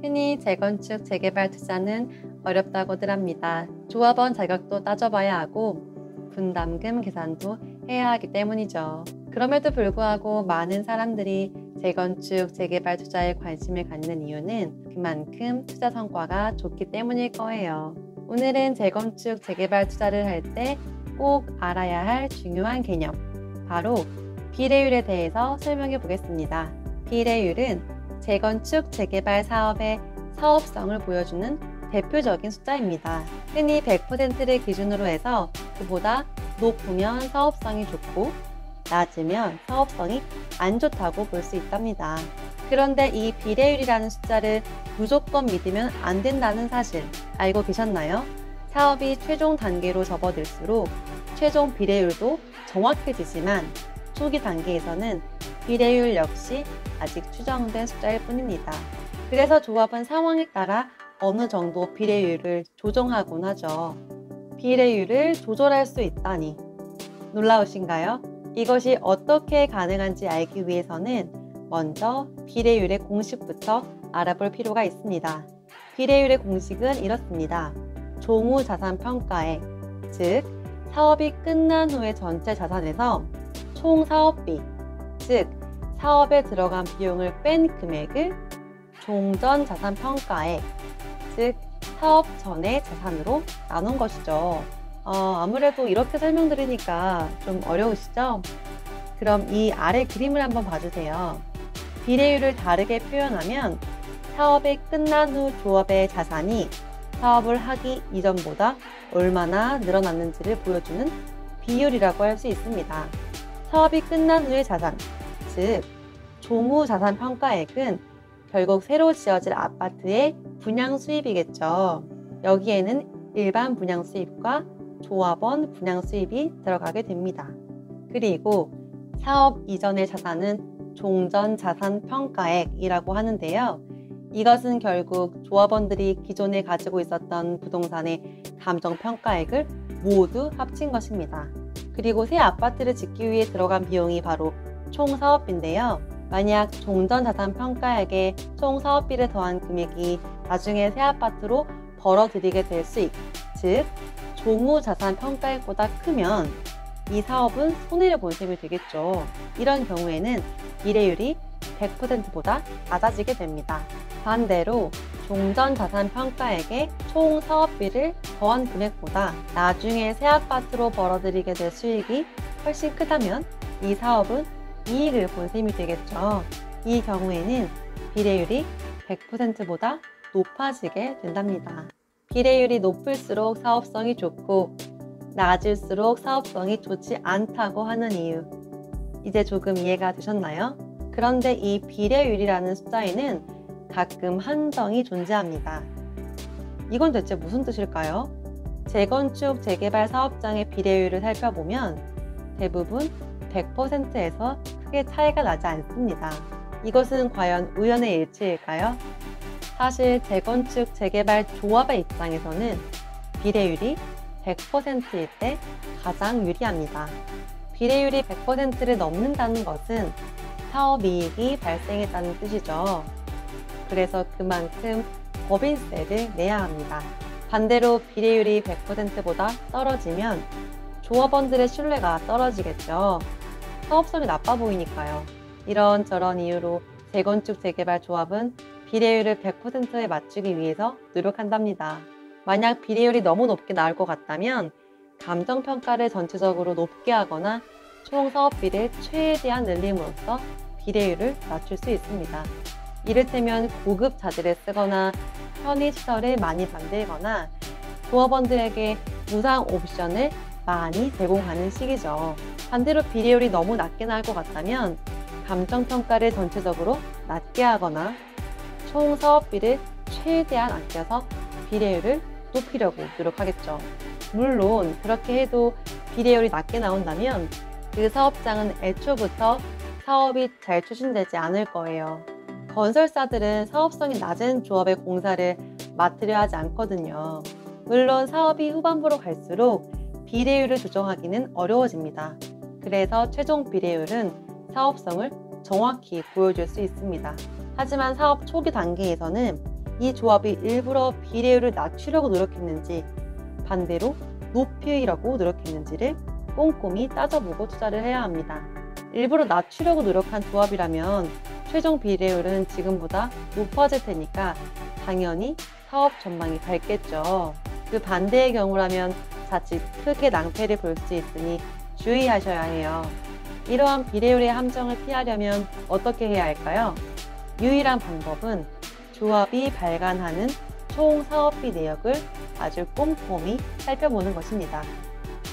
흔히 재건축, 재개발 투자는 어렵다고들 합니다. 조합원 자격도 따져봐야 하고 분담금 계산도 해야 하기 때문이죠. 그럼에도 불구하고 많은 사람들이 재건축, 재개발 투자에 관심을 갖는 이유는 그만큼 투자 성과가 좋기 때문일 거예요. 오늘은 재건축, 재개발 투자를 할 때 꼭 알아야 할 중요한 개념, 바로 비례율에 대해서 설명해 보겠습니다. 비례율은 재건축, 재개발 사업의 사업성을 보여주는 대표적인 숫자입니다. 흔히 100%를 기준으로 해서 그보다 높으면 사업성이 좋고 낮으면 사업성이 안 좋다고 볼 수 있답니다. 그런데 이 비례율이라는 숫자를 무조건 믿으면 안 된다는 사실 알고 계셨나요? 사업이 최종 단계로 접어들수록 최종 비례율도 정확해지지만 초기 단계에서는 비례율 역시 아직 추정된 숫자일 뿐입니다. 그래서 조합은 상황에 따라 어느 정도 비례율을 조정하곤 하죠. 비례율을 조절할 수 있다니 놀라우신가요? 이것이 어떻게 가능한지 알기 위해서는 먼저 비례율의 공식부터 알아볼 필요가 있습니다. 비례율의 공식은 이렇습니다. 종후자산평가액, 즉 사업이 끝난 후의 전체 자산에서 총 사업비, 즉 사업에 들어간 비용을 뺀 금액을 종전자산평가액, 즉 사업 전의 자산으로 나눈 것이죠. 아무래도 이렇게 설명드리니까 좀 어려우시죠? 그럼 이 아래 그림을 한번 봐주세요. 비례율을 다르게 표현하면 사업이 끝난 후 조합의 자산이 사업을 하기 이전보다 얼마나 늘어났는지를 보여주는 비율이라고 할 수 있습니다. 사업이 끝난 후의 자산, 즉 종후자산평가액은 결국 새로 지어질 아파트의 분양 수입이겠죠. 여기에는 일반 분양 수입과 조합원 분양 수입이 들어가게 됩니다. 그리고 사업 이전의 자산은 종전자산평가액이라고 하는데요. 이것은 결국 조합원들이 기존에 가지고 있었던 부동산의 감정평가액을 모두 합친 것입니다. 그리고 새 아파트를 짓기 위해 들어간 비용이 바로 총사업비인데요. 만약 종전자산평가액에 총사업비를 더한 금액이 나중에 새 아파트로 벌어들이게 될 수 있고, 즉 종후자산평가액보다 크면 이 사업은 손해를 본 셈이 되겠죠. 이런 경우에는 비례율이 100%보다 낮아지게 됩니다. 반대로 종전자산평가액에 총 사업비를 더한 금액보다 나중에 새 아파트로 벌어들이게 될 수익이 훨씬 크다면 이 사업은 이익을 본 셈이 되겠죠. 이 경우에는 비례율이 100%보다 높아지게 된답니다. 비례율이 높을수록 사업성이 좋고 낮을수록 사업성이 좋지 않다고 하는 이유, 이제 조금 이해가 되셨나요? 그런데 이 비례율이라는 숫자에는 가끔 한정이 존재합니다. 이건 대체 무슨 뜻일까요? 재건축, 재개발 사업장의 비례율을 살펴보면 대부분 100%에서 크게 차이가 나지 않습니다. 이것은 과연 우연의 일치일까요? 사실 재건축, 재개발 조합의 입장에서는 비례율이 100%일 때 가장 유리합니다. 비례율이 100%를 넘는다는 것은 사업이익이 발생했다는 뜻이죠. 그래서 그만큼 법인세를 내야 합니다. 반대로 비례율이 100%보다 떨어지면 조합원들의 신뢰가 떨어지겠죠. 사업성이 나빠 보이니까요. 이런저런 이유로 재건축, 재개발 조합은 비례율을 100%에 맞추기 위해서 노력한답니다. 만약 비례율이 너무 높게 나올 것 같다면 감정평가를 전체적으로 높게 하거나 총 사업비를 최대한 늘림으로써 비례율을 낮출 수 있습니다. 이를테면 고급 자재를 쓰거나 편의시설을 많이 만들거나 조합원들에게 무상 옵션을 많이 제공하는 식이죠. 반대로 비례율이 너무 낮게 나올 것 같다면 감정평가를 전체적으로 낮게 하거나 총 사업비를 최대한 아껴서 비례율을 높이려고 노력하겠죠. 물론 그렇게 해도 비례율이 낮게 나온다면 그 사업장은 애초부터 사업이 잘 추진되지 않을 거예요. 건설사들은 사업성이 낮은 조합의 공사를 맡으려 하지 않거든요. 물론 사업이 후반부로 갈수록 비례율을 조정하기는 어려워집니다. 그래서 최종 비례율은 사업성을 정확히 보여줄 수 있습니다. 하지만 사업 초기 단계에서는 이 조합이 일부러 비례율을 낮추려고 노력했는지 반대로 높이려고 노력했는지를 꼼꼼히 따져보고 투자를 해야 합니다. 일부러 낮추려고 노력한 조합이라면 최종 비례율은 지금보다 높아질 테니까 당연히 사업 전망이 밝겠죠. 그 반대의 경우라면 자칫 크게 낭패를 볼 수 있으니 주의하셔야 해요. 이러한 비례율의 함정을 피하려면 어떻게 해야 할까요? 유일한 방법은 조합이 발간하는 총 사업비 내역을 아주 꼼꼼히 살펴보는 것입니다.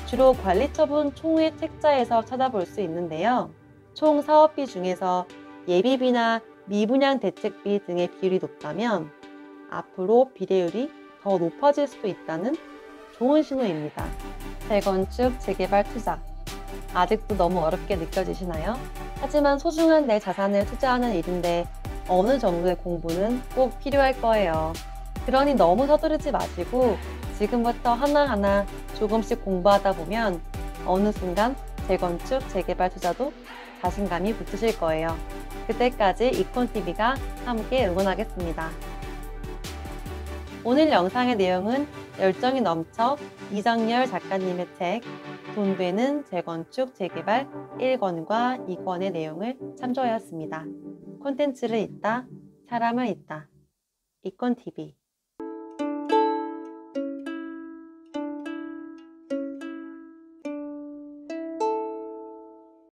주로 관리처분 총회 책자에서 찾아볼 수 있는데요. 총 사업비 중에서 예비비나 미분양 대책비 등의 비율이 높다면 앞으로 비례율이 더 높아질 수도 있다는 좋은 신호입니다. 재건축, 재개발 투자. 아직도 너무 어렵게 느껴지시나요? 하지만 소중한 내 자산을 투자하는 일인데 어느 정도의 공부는 꼭 필요할 거예요. 그러니 너무 서두르지 마시고 지금부터 하나하나 조금씩 공부하다 보면 어느 순간 재건축, 재개발 투자도 자신감이 붙으실 거예요. 그때까지 이콘TV가 함께 응원하겠습니다. 오늘 영상의 내용은 열정이 넘쳐 이정열 작가님의 책 돈 되는 재건축, 재개발 1권과 2권의 내용을 참조하였습니다. 콘텐츠를 잇다, 사람을 잇다. 이콘TV